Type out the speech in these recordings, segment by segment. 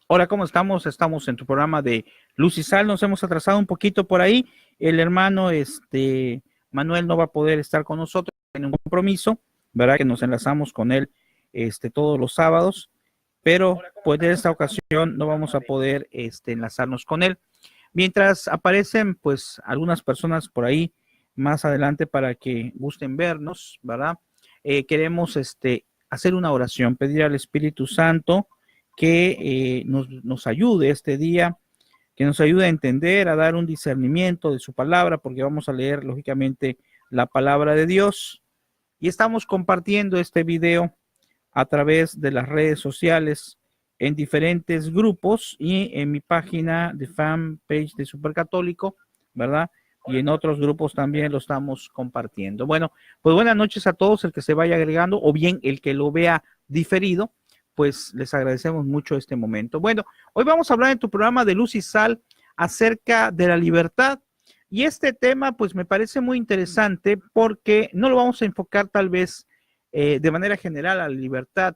Hola, ¿cómo estamos? Estamos en tu programa de Luz y Sal. Nos hemos atrasado un poquito por ahí. El hermano Manuel no va a poder estar con nosotros en un compromiso, ¿verdad? Que nos enlazamos con él todos los sábados, pero pues en esta ocasión no vamos a poder enlazarnos con él. Mientras aparecen pues algunas personas por ahí más adelante para que gusten vernos, ¿verdad? Queremos hacer una oración, pedir al Espíritu Santo que nos ayude este día, que nos ayude a entender, a dar un discernimiento de su palabra, porque vamos a leer lógicamente la palabra de Dios. Y estamos compartiendo este video a través de las redes sociales en diferentes grupos y en mi página de fanpage de Supercatólico, ¿verdad? Y en otros grupos también lo estamos compartiendo. Bueno, pues buenas noches a todos, el que se vaya agregando o bien el que lo vea diferido, pues les agradecemos mucho este momento. Bueno, hoy vamos a hablar en tu programa de Luz y Sal acerca de la libertad. Y este tema, pues me parece muy interesante porque no lo vamos a enfocar tal vez de manera general a la libertad,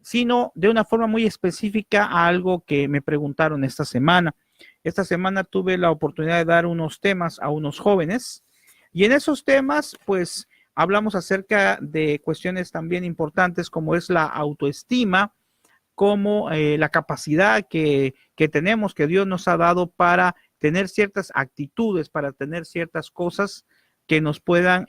sino de una forma muy específica a algo que me preguntaron esta semana. Esta semana tuve la oportunidad de dar unos temas a unos jóvenes y en esos temas, pues hablamos acerca de cuestiones también importantes como es la autoestima, como la capacidad que tenemos, que Dios nos ha dado para tener ciertas actitudes, para tener ciertas cosas que nos puedan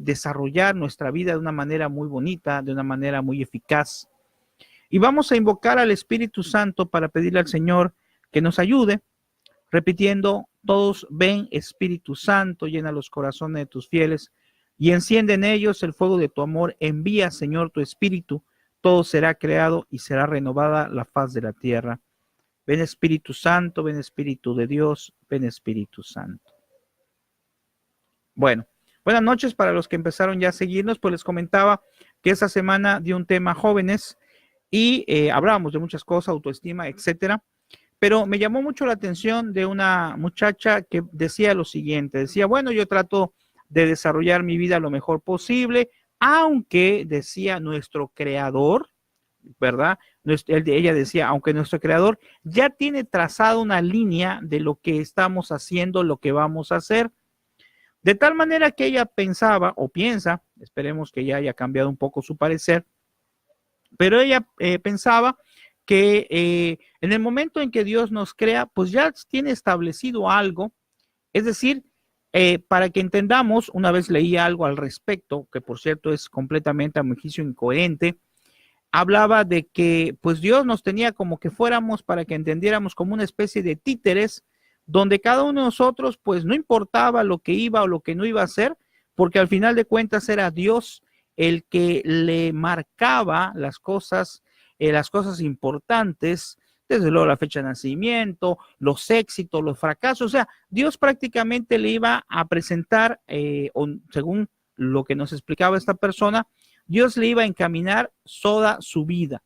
desarrollar nuestra vida de una manera muy bonita, de una manera muy eficaz. Y vamos a invocar al Espíritu Santo para pedirle al Señor que nos ayude, repitiendo todos: ven Espíritu Santo, llena los corazones de tus fieles y enciende en ellos el fuego de tu amor. Envía, Señor, tu Espíritu, todo será creado y será renovada la faz de la tierra. Ven Espíritu Santo, ven Espíritu de Dios, ven Espíritu Santo. Bueno, buenas noches para los que empezaron ya a seguirnos, pues les comentaba que esta semana di un tema jóvenes y hablábamos de muchas cosas, autoestima, etcétera, pero me llamó mucho la atención de una muchacha que decía lo siguiente, decía, bueno, yo trato de desarrollar mi vida lo mejor posible, aunque decía nuestro creador, ¿verdad? Ella decía, aunque nuestro creador ya tiene trazado una línea de lo que estamos haciendo, lo que vamos a hacer, de tal manera que ella pensaba o piensa, esperemos que ya haya cambiado un poco su parecer, pero ella pensaba que en el momento en que Dios nos crea, pues ya tiene establecido algo, es decir, para que entendamos, una vez leí algo al respecto, que por cierto es completamente a mi juicio incoherente, hablaba de que pues Dios nos tenía como que fuéramos, para que entendiéramos, como una especie de títeres, donde cada uno de nosotros pues no importaba lo que iba o lo que no iba a hacer, porque al final de cuentas era Dios el que le marcaba las cosas importantes, desde luego la fecha de nacimiento, los éxitos, los fracasos, o sea, Dios prácticamente le iba a presentar, según lo que nos explicaba esta persona, Dios le iba a encaminar toda su vida.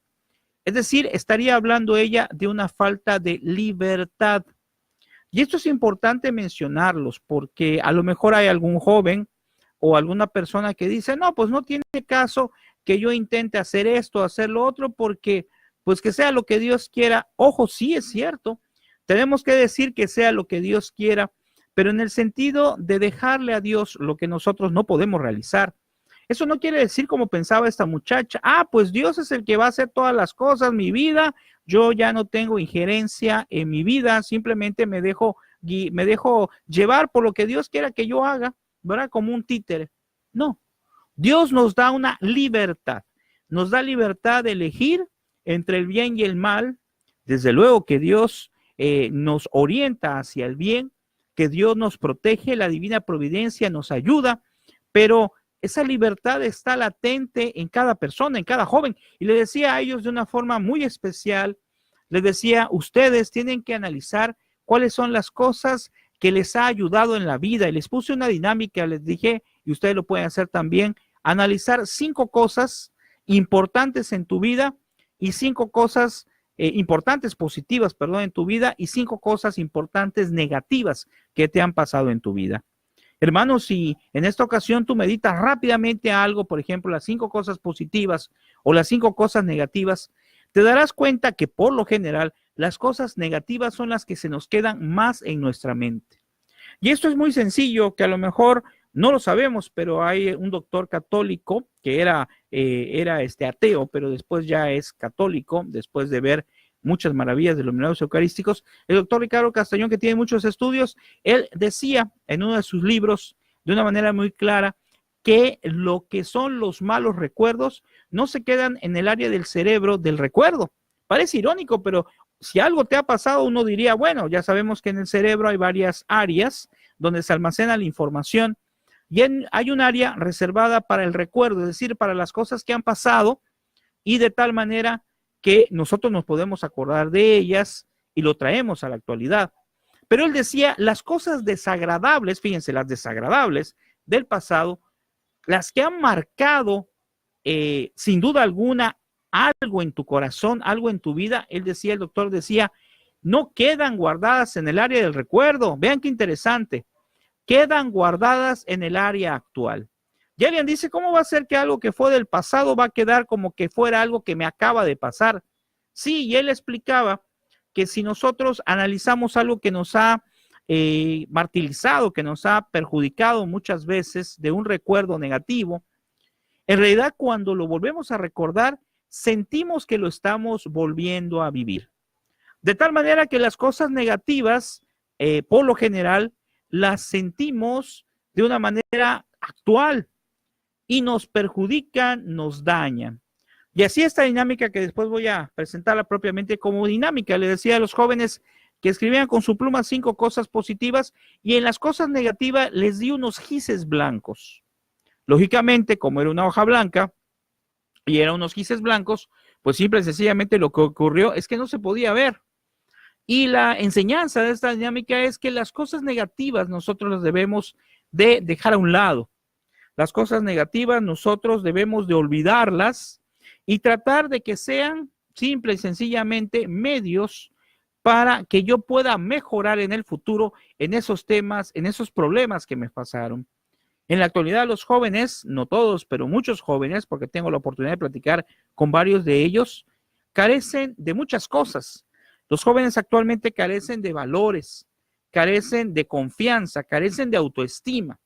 Es decir, estaría hablando ella de una falta de libertad. Y esto es importante mencionarlos porque a lo mejor hay algún joven o alguna persona que dice, no, pues no tiene caso que yo intente hacer esto, hacer lo otro, porque pues que sea lo que Dios quiera. Ojo, sí es cierto, tenemos que decir que sea lo que Dios quiera, pero en el sentido de dejarle a Dios lo que nosotros no podemos realizar. Eso no quiere decir, como pensaba esta muchacha, pues Dios es el que va a hacer todas las cosas, mi vida, yo ya no tengo injerencia en mi vida, simplemente me dejo llevar por lo que Dios quiera que yo haga, ¿verdad? Como un títere. No, Dios nos da una libertad, nos da libertad de elegir entre el bien y el mal. Desde luego que Dios nos orienta hacia el bien, que Dios nos protege, la divina providencia nos ayuda, pero esa libertad está latente en cada persona, en cada joven. Y le decía a ellos de una forma muy especial, les decía, ustedes tienen que analizar cuáles son las cosas que les ha ayudado en la vida. Y les puse una dinámica, les dije, y ustedes lo pueden hacer también, analizar 5 cosas importantes en tu vida y 5 cosas importantes, positivas, perdón, en tu vida y 5 cosas importantes negativas que te han pasado en tu vida. Hermanos, si en esta ocasión tú meditas rápidamente algo, por ejemplo, las 5 cosas positivas o las 5 cosas negativas, te darás cuenta que por lo general las cosas negativas son las que se nos quedan más en nuestra mente. Y esto es muy sencillo, que a lo mejor no lo sabemos, pero hay un doctor católico que era ateo, pero después ya es católico, después de ver muchas maravillas de los milagros eucarísticos. El doctor Ricardo Castañón, que tiene muchos estudios, él decía en uno de sus libros, de una manera muy clara, que lo que son los malos recuerdos no se quedan en el área del cerebro del recuerdo. Parece irónico, pero si algo te ha pasado, uno diría, bueno, ya sabemos que en el cerebro hay varias áreas donde se almacena la información y hay un área reservada para el recuerdo, es decir, para las cosas que han pasado y de tal manera que nosotros nos podemos acordar de ellas y lo traemos a la actualidad. Pero él decía, las cosas desagradables, fíjense, las desagradables del pasado, las que han marcado sin duda alguna algo en tu corazón, algo en tu vida, él decía, el doctor decía, no quedan guardadas en el área del recuerdo. Vean qué interesante, quedan guardadas en el área actual. Y alguien dice, ¿cómo va a ser que algo que fue del pasado va a quedar como que fuera algo que me acaba de pasar? Sí, y él explicaba que si nosotros analizamos algo que nos ha martirizado, que nos ha perjudicado muchas veces de un recuerdo negativo, en realidad cuando lo volvemos a recordar, sentimos que lo estamos volviendo a vivir. De tal manera que las cosas negativas, por lo general, las sentimos de una manera actual y nos perjudican, nos dañan. Y así esta dinámica que después voy a presentarla propiamente como dinámica, le decía a los jóvenes que escribían con su pluma 5 cosas positivas y en las cosas negativas les di unos gises blancos. Lógicamente, como era una hoja blanca y eran unos gises blancos, pues simple y sencillamente lo que ocurrió es que no se podía ver. Y la enseñanza de esta dinámica es que las cosas negativas nosotros las debemos de dejar a un lado. Las cosas negativas nosotros debemos de olvidarlas y tratar de que sean simple y sencillamente medios para que yo pueda mejorar en el futuro en esos temas, en esos problemas que me pasaron. En la actualidad los jóvenes, no todos, pero muchos jóvenes, porque tengo la oportunidad de platicar con varios de ellos, carecen de muchas cosas. Los jóvenes actualmente carecen de valores, carecen de confianza, carecen de autoestima.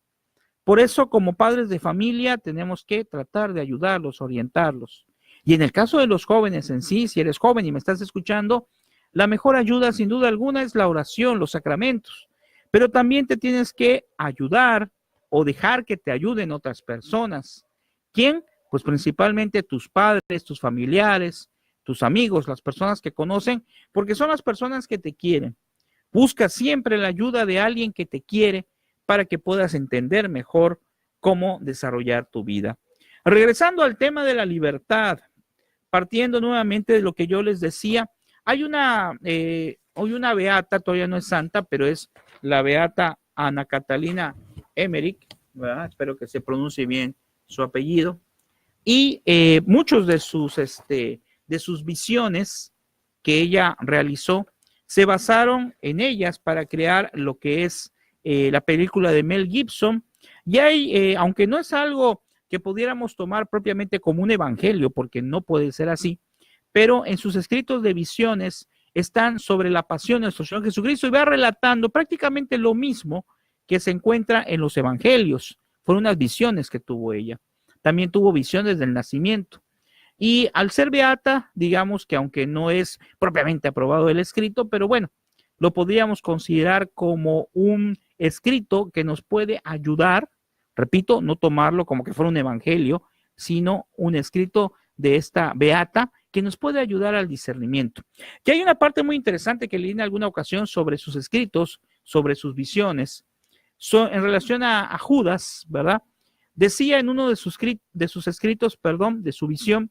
Por eso, como padres de familia, tenemos que tratar de ayudarlos, orientarlos. Y en el caso de los jóvenes en sí, si eres joven y me estás escuchando, la mejor ayuda, sin duda alguna, es la oración, los sacramentos. Pero también te tienes que ayudar o dejar que te ayuden otras personas. ¿Quién? Pues principalmente tus padres, tus familiares, tus amigos, las personas que conocen, porque son las personas que te quieren. Busca siempre la ayuda de alguien que te quiere para que puedas entender mejor cómo desarrollar tu vida. Regresando al tema de la libertad, partiendo nuevamente de lo que yo les decía, hay hoy una beata, todavía no es santa, pero es la beata Ana Catalina Emmerich, ¿verdad? Espero que se pronuncie bien su apellido, y muchos de sus visiones que ella realizó se basaron en ellas para crear lo que es la película de Mel Gibson. Y hay, aunque no es algo que pudiéramos tomar propiamente como un evangelio, porque no puede ser así, pero en sus escritos de visiones están sobre la pasión de nuestro Señor Jesucristo y va relatando prácticamente lo mismo que se encuentra en los evangelios. Fueron unas visiones que tuvo ella. También tuvo visiones del nacimiento. Y al ser beata, digamos que aunque no es propiamente aprobado el escrito, pero bueno, lo podríamos considerar como un escrito que nos puede ayudar, repito, no tomarlo como que fuera un evangelio, sino un escrito de esta beata que nos puede ayudar al discernimiento. Y hay una parte muy interesante que leí en alguna ocasión sobre sus escritos, sobre sus visiones, en relación a Judas, ¿verdad? Decía en uno de sus escritos, de su visión,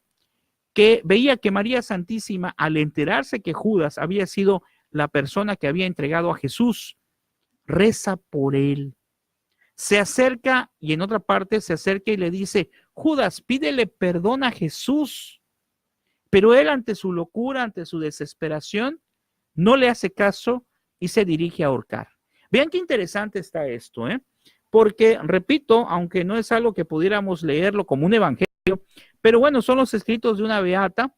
que veía que María Santísima, al enterarse que Judas había sido la persona que había entregado a Jesús, reza por él. Se acerca y en otra parte se acerca y le dice, Judas, pídele perdón a Jesús. Pero él ante su locura, ante su desesperación, no le hace caso y se dirige a ahorcar. Vean qué interesante está esto, porque, repito, aunque no es algo que pudiéramos leerlo como un evangelio, pero bueno, son los escritos de una beata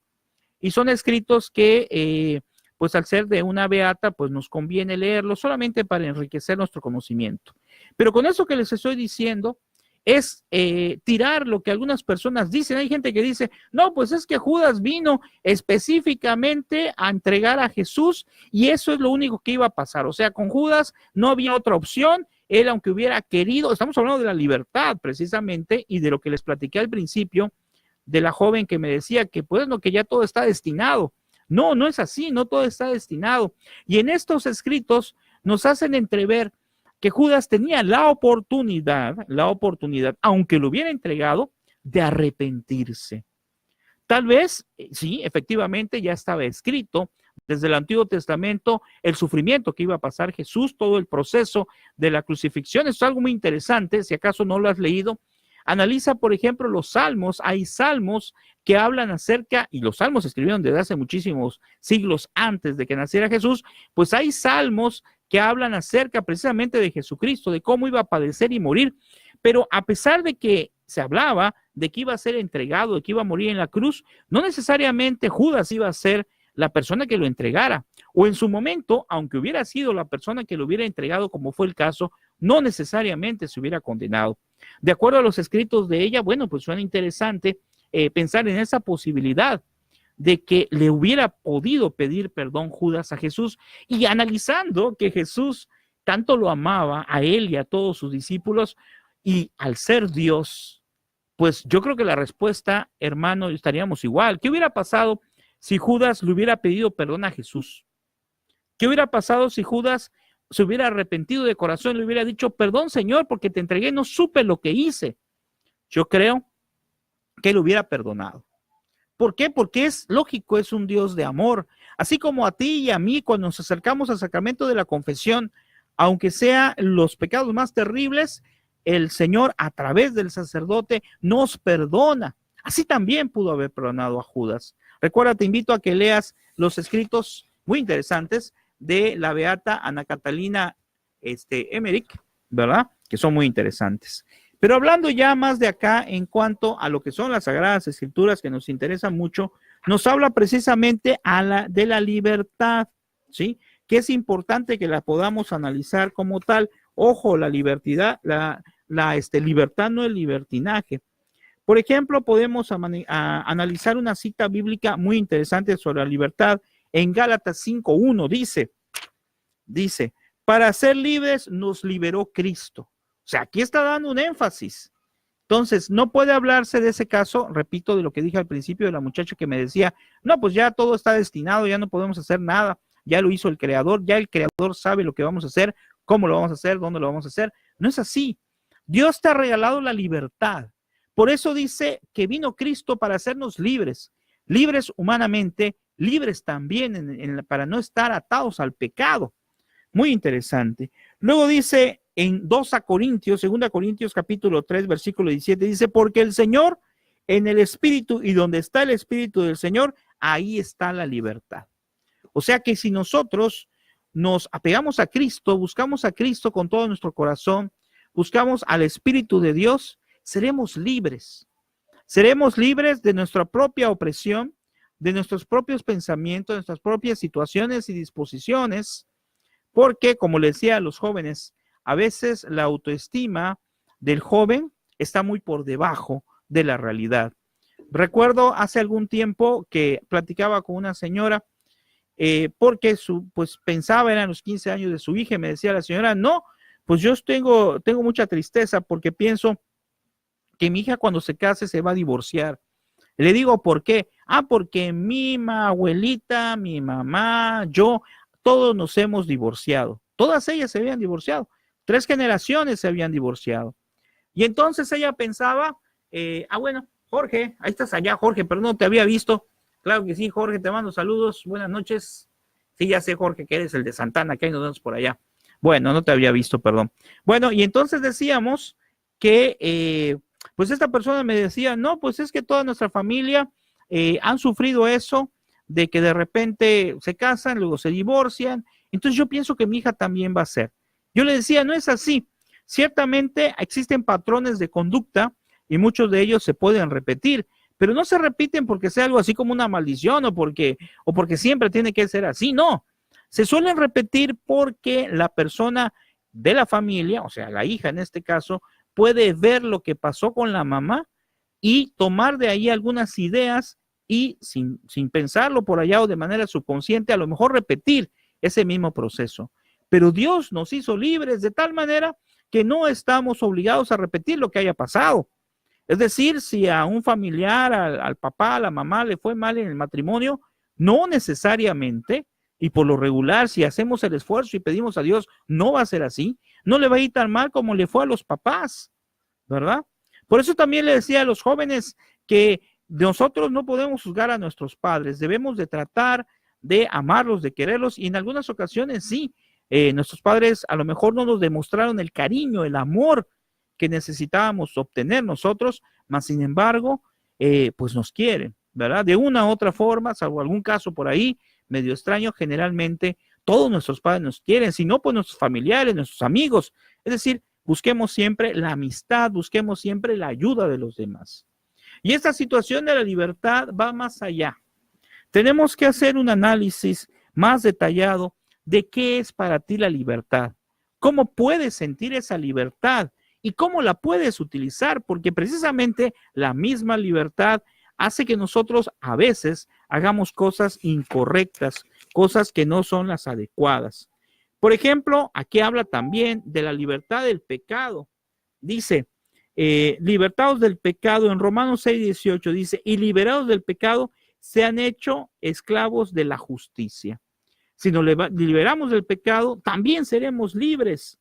y son escritos que, pues al ser de una beata, pues nos conviene leerlos solamente para enriquecer nuestro conocimiento. Pero con eso que les estoy diciendo, es tirar lo que algunas personas dicen. Hay gente que dice, no, pues es que Judas vino específicamente a entregar a Jesús y eso es lo único que iba a pasar. O sea, con Judas no había otra opción. Él, aunque hubiera querido, estamos hablando de la libertad precisamente y de lo que les platiqué al principio, de la joven que me decía que pues no, que ya todo está destinado. No, no es así, no todo está destinado. Y en estos escritos nos hacen entrever que Judas tenía la oportunidad, aunque lo hubiera entregado, de arrepentirse. Tal vez, sí, efectivamente ya estaba escrito desde el Antiguo Testamento el sufrimiento que iba a pasar Jesús, todo el proceso de la crucifixión. Eso es algo muy interesante, si acaso no lo has leído. Analiza, por ejemplo, los salmos. Hay salmos que hablan acerca, y los salmos se escribieron desde hace muchísimos siglos antes de que naciera Jesús, pues hay salmos que hablan acerca precisamente de Jesucristo, de cómo iba a padecer y morir. Pero a pesar de que se hablaba de que iba a ser entregado, de que iba a morir en la cruz, no necesariamente Judas iba a ser la persona que lo entregara, o en su momento, aunque hubiera sido la persona que lo hubiera entregado, como fue el caso, no necesariamente se hubiera condenado. De acuerdo a los escritos de ella, bueno, pues suena interesante pensar en esa posibilidad de que le hubiera podido pedir perdón Judas a Jesús, y analizando que Jesús tanto lo amaba a él y a todos sus discípulos, y al ser Dios, pues yo creo que la respuesta, hermano, estaríamos igual. ¿Qué hubiera pasado si Judas le hubiera pedido perdón a Jesús? ¿Qué hubiera pasado si Judas se hubiera arrepentido de corazón y le hubiera dicho, perdón, Señor, porque te entregué, no supe lo que hice? Yo creo que le hubiera perdonado. ¿Por qué? Porque es lógico, es un Dios de amor. Así como a ti y a mí, cuando nos acercamos al sacramento de la confesión, aunque sea los pecados más terribles, el Señor a través del sacerdote nos perdona. Así también pudo haber perdonado a Judas. Recuerda, te invito a que leas los escritos muy interesantes de la beata Ana Catalina Emmerich, ¿verdad? Que son muy interesantes. Pero hablando ya más de acá en cuanto a lo que son las Sagradas Escrituras, que nos interesan mucho, nos habla precisamente de la libertad, ¿sí? Que es importante que la podamos analizar como tal. Ojo, la libertad, libertad no es libertinaje. Por ejemplo, podemos analizar una cita bíblica muy interesante sobre la libertad. En Gálatas 5:1 dice, para ser libres nos liberó Cristo. O sea, aquí está dando un énfasis. Entonces, no puede hablarse de ese caso, repito, de lo que dije al principio de la muchacha que me decía, no, pues ya todo está destinado, ya no podemos hacer nada, ya lo hizo el Creador, ya el Creador sabe lo que vamos a hacer, cómo lo vamos a hacer, dónde lo vamos a hacer. No es así. Dios te ha regalado la libertad. Por eso dice que vino Cristo para hacernos libres, libres humanamente, libres también para no estar atados al pecado. Muy interesante. Luego dice en 2 Corintios capítulo 3, versículo 17, dice, porque el Señor en el Espíritu, y donde está el Espíritu del Señor, ahí está la libertad. O sea que si nosotros nos apegamos a Cristo, buscamos a Cristo con todo nuestro corazón, buscamos al Espíritu de Dios, seremos libres. Seremos libres de nuestra propia opresión, de nuestros propios pensamientos, de nuestras propias situaciones y disposiciones, porque, como les decía a los jóvenes, a veces la autoestima del joven está muy por debajo de la realidad. Recuerdo hace algún tiempo que platicaba con una señora porque pues pensaba, eran los 15 años de su hija, y me decía la señora, no, pues yo tengo mucha tristeza porque pienso que mi hija cuando se case se va a divorciar. Le digo, ¿por qué? Porque mi abuelita, mi mamá, yo, todos nos hemos divorciado. Todas ellas se habían divorciado. 3 generaciones se habían divorciado. Y entonces ella pensaba, bueno, Jorge, ahí estás allá, Jorge, pero no te había visto. Claro que sí, Jorge, te mando saludos, buenas noches. Sí, ya sé, Jorge, que eres el de Santana, que hay nos vemos por allá. Bueno, no te había visto, perdón. Bueno, y entonces decíamos que, pues esta persona me decía, no, pues es que toda nuestra familia han sufrido eso, de que de repente se casan, luego se divorcian. Entonces yo pienso que mi hija también va a ser. Yo le decía, no es así. Ciertamente existen patrones de conducta y muchos de ellos se pueden repetir, pero no se repiten porque sea algo así como una maldición o porque siempre tiene que ser así, no. Se suelen repetir porque la persona de la familia, o sea, la hija en este caso, puede ver lo que pasó con la mamá y tomar de ahí algunas ideas y sin pensarlo por allá o de manera subconsciente, a lo mejor repetir ese mismo proceso. Pero Dios nos hizo libres de tal manera que no estamos obligados a repetir lo que haya pasado. Es decir, si a un familiar, al papá, a la mamá le fue mal en el matrimonio, no necesariamente, y por lo regular, si hacemos el esfuerzo y pedimos a Dios, no va a ser así, no le va a ir tan mal como le fue a los papás, ¿verdad? Por eso también le decía a los jóvenes que nosotros no podemos juzgar a nuestros padres, debemos de tratar de amarlos, de quererlos, y en algunas ocasiones sí, nuestros padres a lo mejor no nos demostraron el cariño, el amor que necesitábamos obtener nosotros, mas sin embargo, pues nos quieren, ¿verdad? De una u otra forma, salvo algún caso por ahí, medio extraño, generalmente todos nuestros padres nos quieren, si no, pues nuestros familiares, nuestros amigos, es decir, busquemos siempre la amistad, busquemos siempre la ayuda de los demás. Y esta situación de la libertad va más allá. Tenemos que hacer un análisis más detallado de qué es para ti la libertad, cómo puedes sentir esa libertad y cómo la puedes utilizar, porque precisamente la misma libertad hace que nosotros a veces hagamos cosas incorrectas, cosas que no son las adecuadas. Por ejemplo, aquí habla también de la libertad del pecado. Dice, libertados del pecado, en Romanos 6:18 dice, y liberados del pecado, se han hecho esclavos de la justicia. Si nos liberamos del pecado, también seremos libres.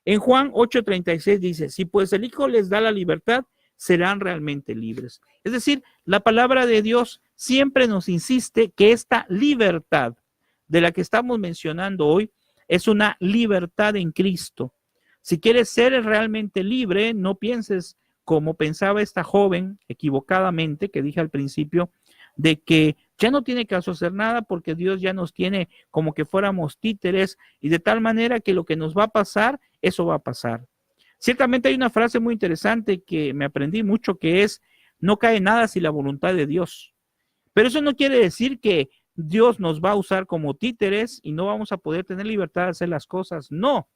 En Juan 8:36 dice, si pues el Hijo les da la libertad, serán realmente libres. Es decir, la palabra de Dios siempre nos insiste que esta libertad de la que estamos mencionando hoy es una libertad en Cristo. Si quieres ser realmente libre, no pienses como pensaba esta joven equivocadamente, que dije al principio, de que ya no tiene caso hacer nada porque Dios ya nos tiene como que fuéramos títeres y de tal manera que lo que nos va a pasar, eso va a pasar. Ciertamente hay una frase muy interesante que me aprendí mucho que es, no cae nada sin la voluntad de Dios. Pero eso no quiere decir que Dios nos va a usar como títeres y no vamos a poder tener libertad de hacer las cosas. No,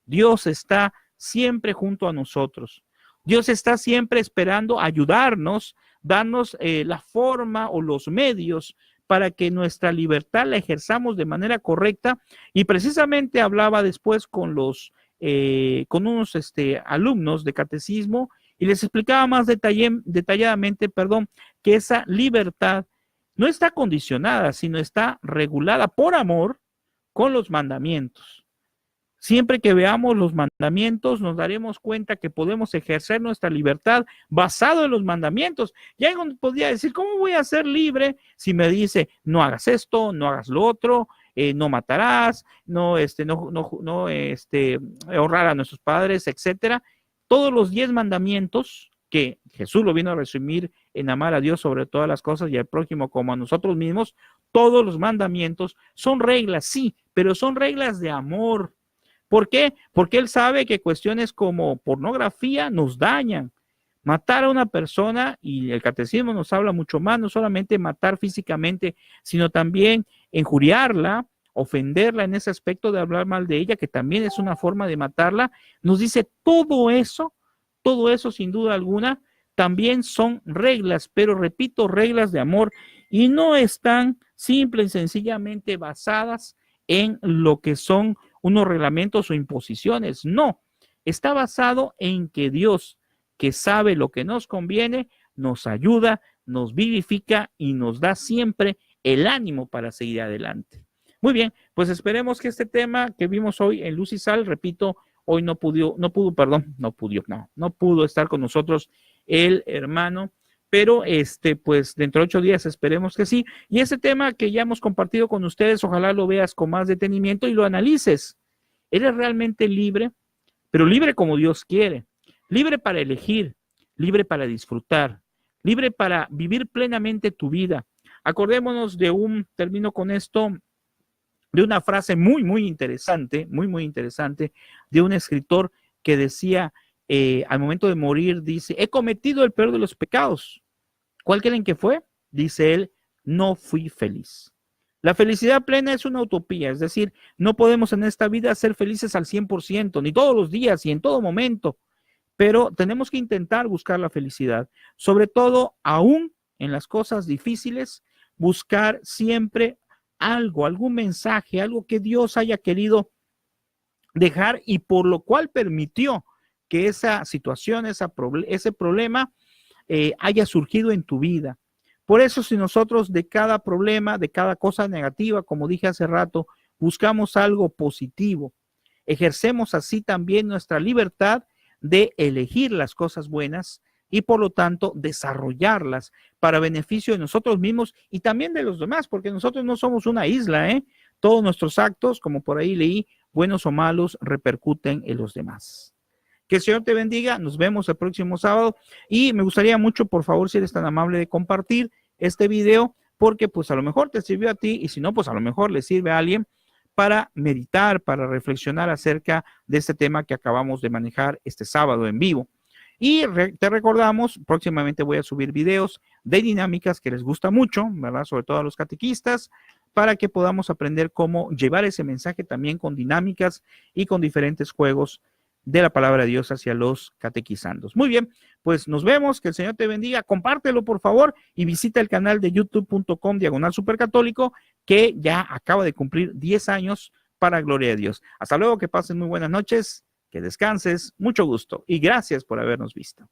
Dios está siempre junto a nosotros. Dios está siempre esperando ayudarnos, darnos la forma o los medios para que nuestra libertad la ejerzamos de manera correcta. Y precisamente hablaba después con unos alumnos de catecismo y les explicaba más detalladamente, que esa libertad no está condicionada, sino está regulada por amor con los mandamientos. Siempre que veamos los mandamientos, nos daremos cuenta que podemos ejercer nuestra libertad basado en los mandamientos. Y alguien podría decir, ¿cómo voy a ser libre si me dice, no hagas esto, no hagas lo otro, no matarás, no honrar a nuestros padres, etcétera? Todos los 10 mandamientos que Jesús lo vino a resumir en amar a Dios sobre todas las cosas y al prójimo como a nosotros mismos, todos los mandamientos son reglas, sí, pero son reglas de amor. ¿Por qué? Porque Él sabe que cuestiones como pornografía nos dañan. Matar a una persona, y el catecismo nos habla mucho más, no solamente matar físicamente, sino también injuriarla, ofenderla en ese aspecto de hablar mal de ella, que también es una forma de matarla, nos dice todo eso sin duda alguna, también son reglas, pero repito, reglas de amor, y no están simple y sencillamente basadas en lo que son unos reglamentos o imposiciones, no, está basado en que Dios, que sabe lo que nos conviene, nos ayuda, nos vivifica y nos da siempre el ánimo para seguir adelante. Muy bien, pues esperemos que este tema que vimos hoy en Luz y Sal, repito, hoy no pudo estar con nosotros el hermano, pero pues dentro de 8 días esperemos que sí. Y ese tema que ya hemos compartido con ustedes, ojalá lo veas con más detenimiento y lo analices. ¿Eres realmente libre? Pero libre como Dios quiere, libre para elegir, libre para disfrutar, libre para vivir plenamente tu vida. Acordémonos termino con esto, de una frase muy, muy interesante, de un escritor que decía, al momento de morir, dice, he cometido el peor de los pecados, ¿Cuál creen que fue? Dice él, no fui feliz. La felicidad plena es una utopía, es decir, no podemos en esta vida ser felices al 100%, ni todos los días y en todo momento, pero tenemos que intentar buscar la felicidad, sobre todo aún en las cosas difíciles, buscar siempre algo, algún mensaje, algo que Dios haya querido dejar y por lo cual permitió que esa situación, ese problema haya surgido en tu vida. Por eso, si nosotros de cada problema, de cada cosa negativa, como dije hace rato, buscamos algo positivo, ejercemos así también nuestra libertad de elegir las cosas buenas y por lo tanto desarrollarlas para beneficio de nosotros mismos y también de los demás, porque nosotros no somos una isla, ¿eh? Todos nuestros actos, como por ahí leí, buenos o malos, repercuten en los demás. Que el Señor te bendiga, nos vemos el próximo sábado y me gustaría mucho, por favor, si eres tan amable de compartir este video, porque pues a lo mejor te sirvió a ti y si no, pues a lo mejor le sirve a alguien para meditar, para reflexionar acerca de este tema que acabamos de manejar este sábado en vivo. Y te recordamos, próximamente voy a subir videos de dinámicas que les gusta mucho, ¿verdad? Sobre todo a los catequistas, para que podamos aprender cómo llevar ese mensaje también con dinámicas y con diferentes juegos de la palabra de Dios hacia los catequizandos. Muy bien, pues nos vemos, que el Señor te bendiga, compártelo por favor y visita el canal de youtube.com/supercatólico que ya acaba de cumplir 10 años para gloria de Dios. Hasta luego, que pasen muy buenas noches, que descanses, mucho gusto y gracias por habernos visto.